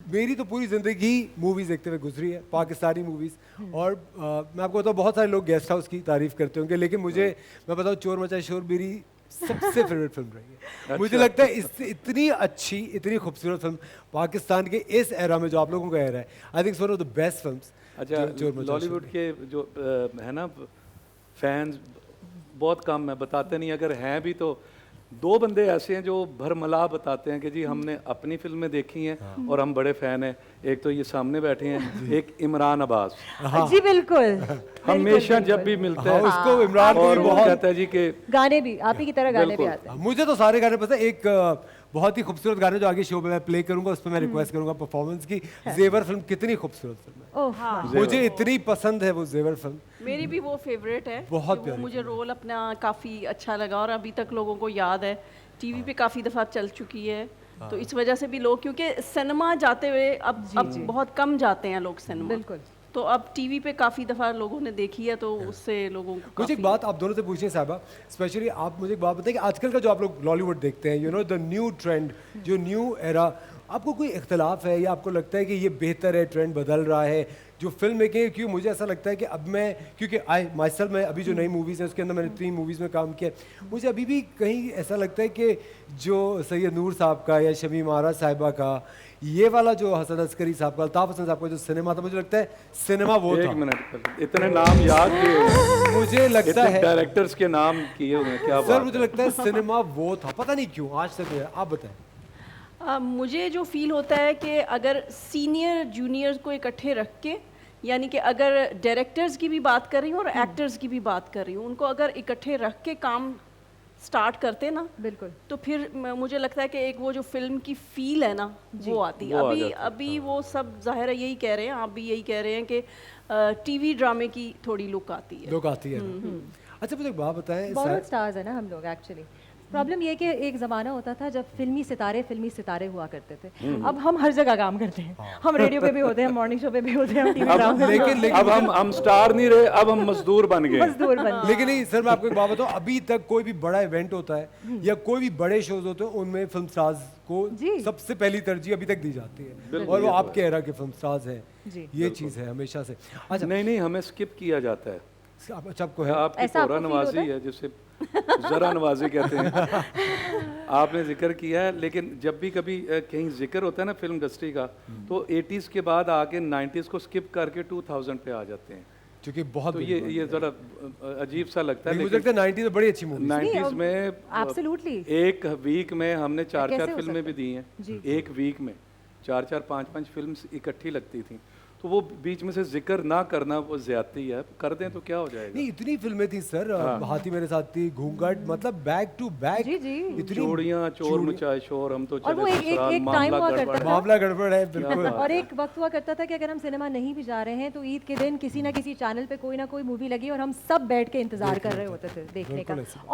मेरी तो पूरी ज़िंदगी मूवीज़ देखते हुए गुजरी है, पाकिस्तानी मूवीज़। और मैं आपको बताऊँ, बहुत सारे लोग गेस्ट हाउस की तारीफ़ करते होंगे, लेकिन मुझे मैं बताऊँ, चोर मचाए शोर मेरी सबसे फेवरेट फिल्म रही है। मुझे लगता है इससे इतनी अच्छी, इतनी खूबसूरत फिल्म पाकिस्तान के इस एरा में जो आप लोगों का एरा है, I think one of the best films. अच्छा, लॉलीवुड के जो है ना फैंस बहुत कम है, बताते नहीं, अगर हैं भी तो दो बंदे ऐसे हैं जो भरमला बताते हैं कि जी हमने अपनी फिल्में देखी हैं और हम बड़े फैन हैं। एक तो ये सामने बैठे हैं, एक इमरान अब्बास। जी बिल्कुल, हमेशा जब भी मिलते हैं उसको इमरान को और भी वो बहुत कहता है जी कि गाने भी आप ही की तरह गाने भी आते हैं। मुझे तो सारे गाने पसंद है। एक बहुत ही खूबसूरत गाने जो आगे शो पे मैं प्ले करूंगा, उस पर मैं रिक्वेस्ट करूंगा परफॉर्मेंस की। जेवर फिल्म कितनी खूबसूरत फिल्म है, ओह हाँ, मुझे इतनी पसंद है वो जेवर फिल्म। मेरी भी वो फेवरेट है, बहुत कि वो प्यारी मुझे रोल अपना काफ़ी अच्छा लगा और अभी तक लोगों को याद है। टीवी पे काफ़ी दफ़ा चल चुकी है, तो इस वजह से भी लोग, क्योंकि सिनेमा जाते हुए अब बहुत कम जाते हैं लोग सिनेमा, बिल्कुल। तो अब टीवी पे काफ़ी दफ़ा लोगों ने देखी है, तो उससे लोगों को मुझे एक बात आप दोनों से पूछनी है साहिबा, स्पेशली आप मुझे एक बात बताइए कि आजकल का जो आप लोग बॉलीवुड देखते हैं, you know the new trend, जो न्यू एरा, आपको कोई इख्तलाफ है या आपको लगता है कि ये बेहतर है, ट्रेंड बदल रहा है जो फिल्म मेकिंग है? क्योंकि मुझे ऐसा लगता है कि अब मैं, क्योंकि आई माइसेल्फ मैं अभी जो नई मूवीज़ हैं उसके अंदर मैंने 3 मूवीज़ में काम किया, मुझे अभी भी कहीं ऐसा लगता है कि जो सैयद नूर साहब का या शमीम आरा साहिबा का, ये वाला जो हसन अस्करी साहब का, अल्ताफ़ हसन साहब का जो सिनेमा था, मुझे लगता है सिनेमा वो था। एक मिनट, इतने नाम याद किए, मुझे लगता है डायरेक्टर्स के नाम किए हुए हैं, क्या सर बात मुझे है। लगता है सिनेमा वो था, पता नहीं क्यों आज तक है। आप बताएं। मुझे जो फील होता है कि अगर सीनियर जूनियर्स को इकट्ठे रख के, यानी कि अगर डायरेक्टर्स की भी बात कर रही हूँ और एक्टर्स की भी बात कर रही हूँ, उनको अगर इकट्ठे रख के काम स्टार्ट करते ना, बिल्कुल, तो फिर मुझे लगता है कि एक वो जो फिल्म की फील है ना, वो आती है। अभी वो सब जाहिर है यही कह रहे हैं, आप भी यही कह रहे हैं कि टीवी ड्रामे की थोड़ी लुक आती है। लोग आती है ना। अच्छा मुझे एक बात बताएं, बॉलीवुड स्टार्स है ना हम लोग एक्चुअली। प्रॉब्लम ये कि एक ज़माना होता था जब फिल्मी सितारे हुआ करते थे। अब हम हर जगह काम करते हैं, हम रेडियो पे भी होते हैं, मॉर्निंग शो पे भी होते हैं, हम टीवी ड्रामा पे भी होते हैं। अब हम स्टार नहीं रहे, अब हम मजदूर बन गए। मजदूर बन गए। लेकिन नहीं सर, मैं आपको एक बात बताऊं, अभी तक कोई भी बड़ा इवेंट होता है या कोई भी बड़े शोज होते हैं, उनमें फिल्म स्टार्स को सबसे पहली तरजीह अभी तक दी जाती है, और वो आपके एरा के फिल्म स्टार्स हैं। ये चीज़ है हमेशा से। अच्छा नहीं, हमें स्किप किया जाता है। अच्छा आपको है, आपकी कोरा नवाजी है जिसे जरा नवाजी कहते हैं। आपने जिक्र किया है, लेकिन जब भी कभी कहीं जिक्र होता है ना फिल्म इंडस्ट्री का, तो 80s के बाद आके 90s को स्किप करके 2000 पे आ जाते हैं, क्योंकि बहुत तो ये ज़रा अजीब सा लगता है। मुझे लगता है 90s में बड़ी अच्छी मूवी, 90s में एब्सोल्युटली एक वीक में हमने 4-4 फिल्में भी दी हैं। एक वीक में 4-4 5-5 फिल्म इकट्ठी लगती थी, तो वो बीच में से जिक्र ना करना वो ज्यादती है। कर दें तो क्या हो जाएगा। नहीं इतनी फिल्में थी सर, हाथी मेरे साथ थी, घूंघट, मतलब बैक टू बैक इतनी चोड़ियां, चोर मचाए शोर, हम तो और वो एक टाइम हुआ करता था, मामला गड़बड़ है बिल्कुल। और एक वक्त हुआ करता था कि अगर हम सिनेमा नहीं भी जा रहे हैं तो ईद के दिन किसी ना किसी चैनल पे कोई ना कोई मूवी लगी और हम सब बैठ के इंतजार कर रहे होते थे देखने का।